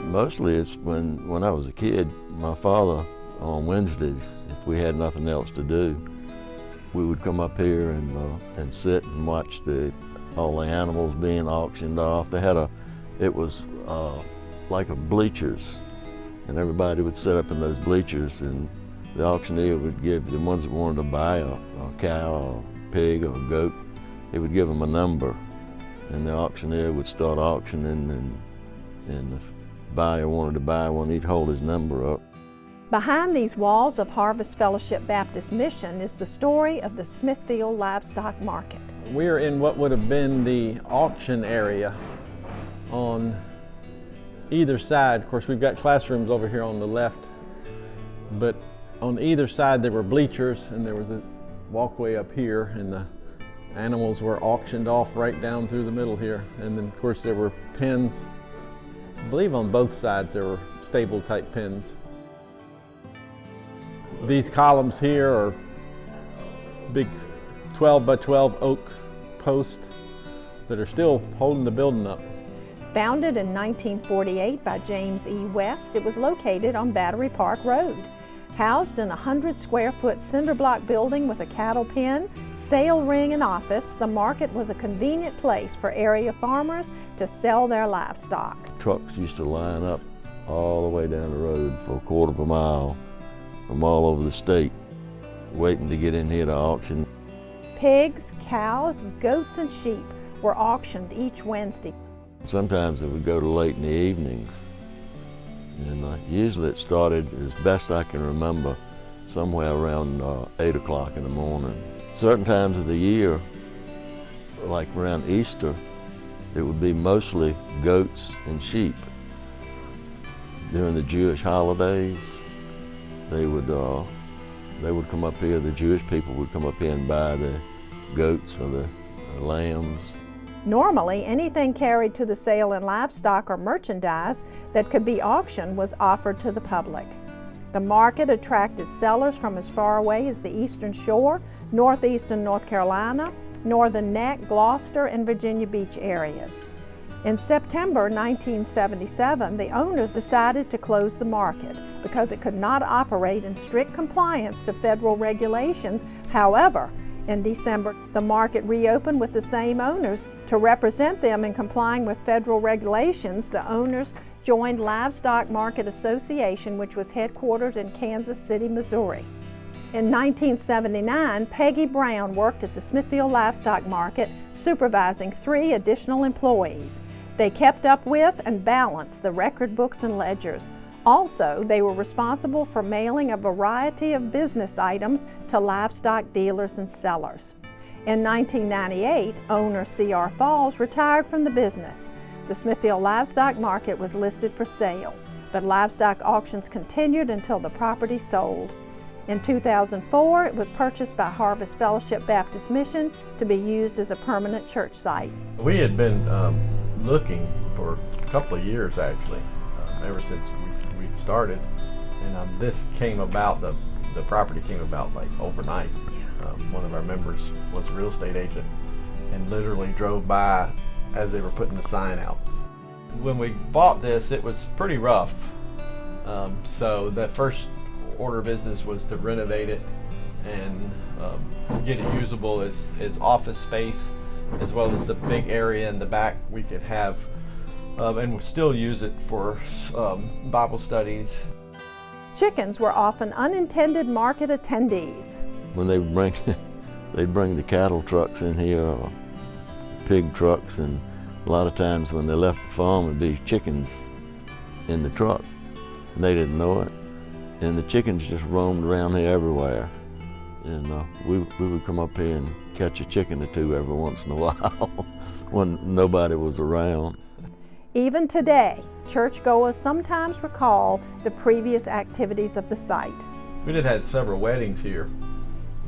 Mostly it's when I was a kid, my father on Wednesdays, if we had nothing else to do, we would come up here and sit and watch all the animals being auctioned off. It was like a bleachers, and everybody would sit up in those bleachers, and the auctioneer would give the ones that wanted to buy a cow, a pig, or a goat, he would give them a number, and the auctioneer would start auctioning, and if the buyer wanted to buy one, he'd hold his number up. Behind these walls of Harvest Fellowship Baptist Mission is the story of the Smithfield Livestock Market. We're in what would have been the auction area on either side. Of course, we've got classrooms over here on the left, but on either side there were bleachers, and there was a walkway up here, and the animals were auctioned off right down through the middle here. And then, of course, there were pens. I believe on both sides there were stable type pens. These columns here are big 12 by 12 oak posts that are still holding the building up. Founded in 1948 by James E. West, it was located on Battery Park Road. Housed in a 100-square-foot cinder block building with a cattle pen, sale ring, and office, the market was a convenient place for area farmers to sell their livestock. Trucks used to line up all the way down the road for a quarter of a mile from all over the state, waiting to get in here to auction. Pigs, cows, goats, and sheep were auctioned each Wednesday. Sometimes it would go to late in the evenings, and usually it started, as best I can remember, somewhere around 8 o'clock in the morning. Certain times of the year, like around Easter, it would be mostly goats and sheep. During the Jewish holidays, they would come up here, the Jewish people would come up here and buy the goats or the lambs. Normally, anything carried to the sale in livestock or merchandise that could be auctioned was offered to the public. The market attracted sellers from as far away as the Eastern Shore, northeastern North Carolina, Northern Neck, Gloucester, and Virginia Beach areas. In September 1977, the owners decided to close the market because it could not operate in strict compliance to federal regulations. However, in December, the market reopened with the same owners. To represent them in complying with federal regulations, the owners joined Livestock Market Association, which was headquartered in Kansas City, Missouri. In 1979, Peggy Brown worked at the Smithfield Livestock Market, supervising 3 additional employees. They kept up with and balanced the record books and ledgers. Also, they were responsible for mailing a variety of business items to livestock dealers and sellers. In 1998, owner C.R. Falls retired from the business. The Smithfield Livestock Market was listed for sale, but livestock auctions continued until the property sold. In 2004, it was purchased by Harvest Fellowship Baptist Mission to be used as a permanent church site. We had been looking for a couple of years, actually, ever since we started, and this came about, the property came about like overnight. One of our members was a real estate agent and literally drove by as they were putting the sign out. When we bought this, it was pretty rough, so the first order of business was to renovate it and get it usable as office space, as well as the big area in the back we could have, and we'll still use it for Bible studies. Chickens were often unintended market attendees. When they'd bring the cattle trucks in here, or pig trucks, and a lot of times when they left the farm, it'd be chickens in the truck, and they didn't know it. And the chickens just roamed around here everywhere. And we would come up here and catch a chicken or two every once in a while when nobody was around. Even today, churchgoers sometimes recall the previous activities of the site. We did have several weddings here,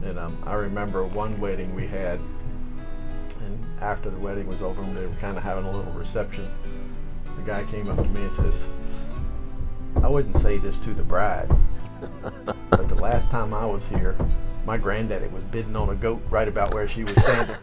and I remember one wedding we had, and after the wedding was over and they were kind of having a little reception, the guy came up to me and says, "I wouldn't say this to the bride, but the last time I was here, my granddaddy was bidding on a goat right about where she was standing."